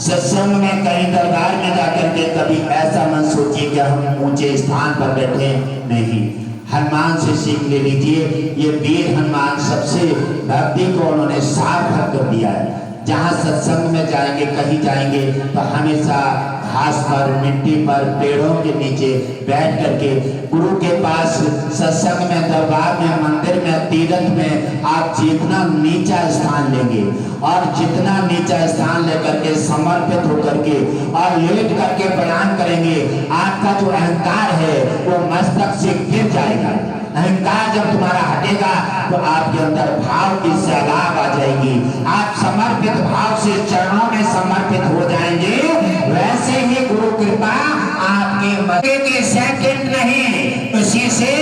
सत्संग में कहीं दरबार में जाकर के कभी ऐसा मत सोचिए कि हम ऊंचे स्थान पर बैठे नहीं। हनुमान से सीख ले लीजिए। ये वीर हनुमान सबसे भक्ति को उन्होंने सार्थक कर दिया है। जहाँ सत्संग में जाएंगे, कहीं जाएंगे तो हमेशा घास पर, मिट्टी पर, पेड़ों के नीचे बैठ करके गुरु के पास सत्संग में, दरबार में, मंदिर में, तीर्थ में आप जितना नीचा स्थान लेंगे और जितना नीचा स्थान लेकर के समर्पित होकर के और लेट करके प्रणाम करेंगे, आपका जो अहंकार है वो मस्तक से गिर जाएगा। अहंकार जब तुम्हारा हटेगा तो आपके अंदर भाव की सैलाब आ जाएगी। आप समर्पित भाव से चरणों में समर्पित हो जाएंगे। वैसे ही गुरु कृपा आपके मथे के सेकंड नहीं, उसी से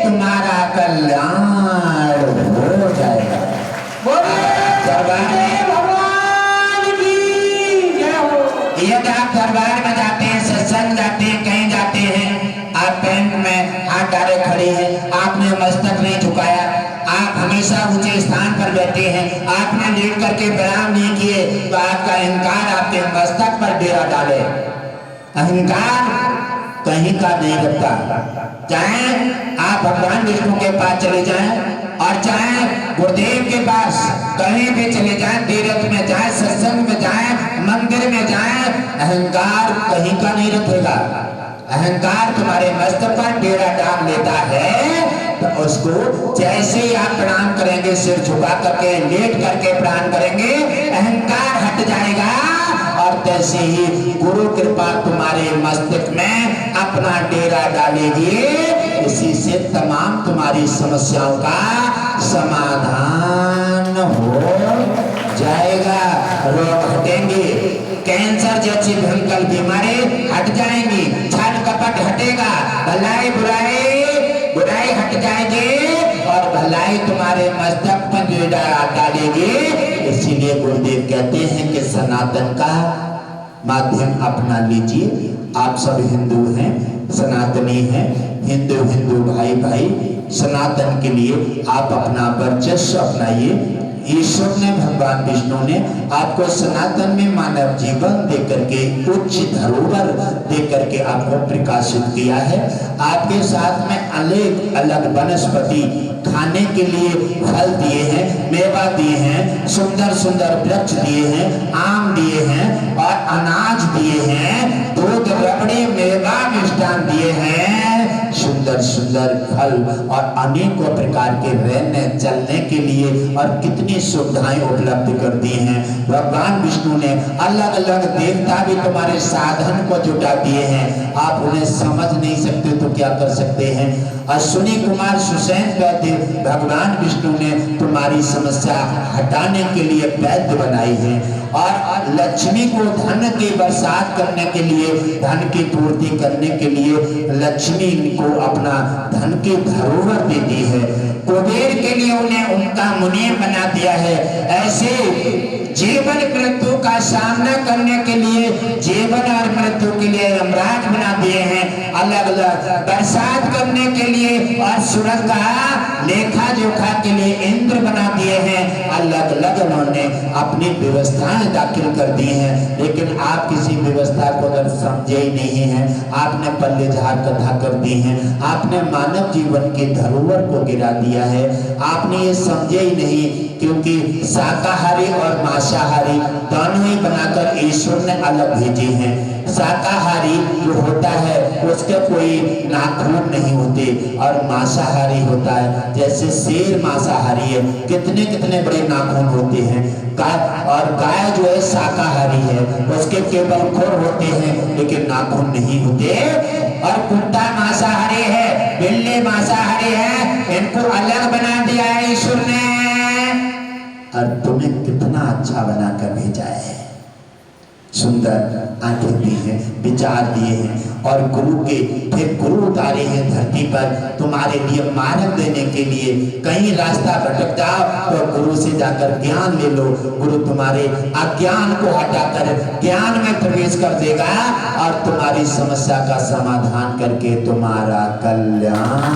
तुम्हारा कल्याण हो जाएगा। भगवान की जय हो। यदि आप दरबार में जाते हैं, सत्संग जाते हैं, कहीं जाते हैं, आप पैंट में हाथ डाले खड़े हैं, आपने मस्तक नहीं झुकाया, आप हमेशा ऊंचे स्थान पर बैठे हैं, आपने लेट करके प्रणाम नहीं किए, तो आपका अहंकार आपके मस्तक पर डेरा डाले। अहंकार कहीं का नहीं रखता। चाहे आप भगवान विष्णु के पास चले जाएं और चाहे गुरुदेव के पास कहीं भी चले जाएं, तीर्थ में जाएं, सत्संग में जाएं, मंदिर में जाएं, अहंकार कहीं का नहीं रखेगा। अहंकार तुम्हारे मस्तक पर डेरा डाल लेता है तो उसको जैसे ही आप प्रणाम करेंगे, सिर झुका करके, लेट करके प्रणाम करेंगे, अहंकार हट जाएगा और तैसे ही गुरु कृपा तुम्हारे मस्तक में अपना डेरा डालेगी। इसी से तमाम तुम्हारी समस्याओं का समाधान हो जाएगा। रोग हटेंगे, कैंसर जैसी भयंकर बीमारी हट जाएंगी, छल कपट हटेगा, भलाई बुराई हट जाएगी और भलाई तुम्हारे मस्तक पर डालेगी। इसीलिए गुरुदेव कहते हैं कि सनातन का माध्यम अपना लीजिए। आप सब हिंदू हैं, सनातनी हैं, हिंदू भाई सनातन के लिए आप अपना वर्चस्व अपनाइए। ईश्वर ने, भगवान विष्णु ने आपको सनातन में मानव जीवन देकर के, उच्च धरोहर देकर के आपको प्रकाशित किया है। आपके साथ में अनेक अलग वनस्पति खाने के लिए फल दिए हैं, मेवा दिए हैं, सुंदर सुंदर वृक्ष दिए हैं, आम दिए हैं और अनाज दिए हैं, दूध, रबड़ी, मेवा, मिष्ठान दिए हैं, सुंदर सुंदर फल और अनेकों प्रकार के रहने चलने के लिए और कितनी सुविधाएं उपलब्ध कर दी हैं। भगवान विष्णु ने अलग अलग देवता भी तुम्हारे साधन को जुटा दिए हैं। आप उन्हें समझ नहीं सकते तो क्या कर सकते हैं। अश्विनी कुमार सुसैन वैद्य भगवान विष्णु ने तुम्हारी समस्या हटाने के लिए वैद्य बनाई है और लक्ष्मी को धन की बरसात करने के लिए, धन की पूर्ति करने के लिए लक्ष्मी को अपना धन की धरोहर देती है। कुबेर के लिए उन्हें उनका मुनीम बना दिया है। ऐसे जीवन मृत्यु का सामना करने के लिए, जीवन और मृत्यु के लिए यमराज बना दिए हैं। अलग अलग बरसात करने के लिए और सुरंग का लेखा जोखा के लिए इंद्र बना दिए हैं। अलग अलग उन्होंने अपनी व्यवस्थाएं दाखिल कर दी हैं। लेकिन आप किसी व्यवस्था को अगर समझे ही नहीं है, आपने पल्ले झाड़ कथा कर दी है, आपने मानव जीवन की धरोहर को गिरा दिया है। आपने ये समझे ही नहीं, क्योंकि शाकाहारी और मांसाहारी दोनों ही बनाकर ईश्वर ने अलग भेजे हैं। शाकाहारी जो होता है उसके कोई नाखून नहीं होते और मांसाहारी होता है, जैसे शेर मांसाहारी है, कितने कितने बड़े नाखून होते हैं। और गाय जो है शाकाहारी है, उसके केवल खुर होते हैं लेकिन नाखून नहीं होते। और कुत्ता मांसाहारी है, बिल्ली मांसाहारी है, इनको अलग बना दिया है ईश्वर ने। और तुम्हें कितना अच्छा बनाकर भेजा है, सुंदर आंखें दी हैं, विचार दिए हैं और गुरु के फिर गुरु उतारे हैं धरती पर तुम्हारे लिए मार्ग देने के लिए। कहीं रास्ता भटक जाओ तो गुरु से जाकर ज्ञान ले लो। गुरु तुम्हारे अज्ञान को हटाकर ज्ञान में प्रवेश कर देगा और तुम्हारी समस्या का समाधान करके तुम्हारा कल्याण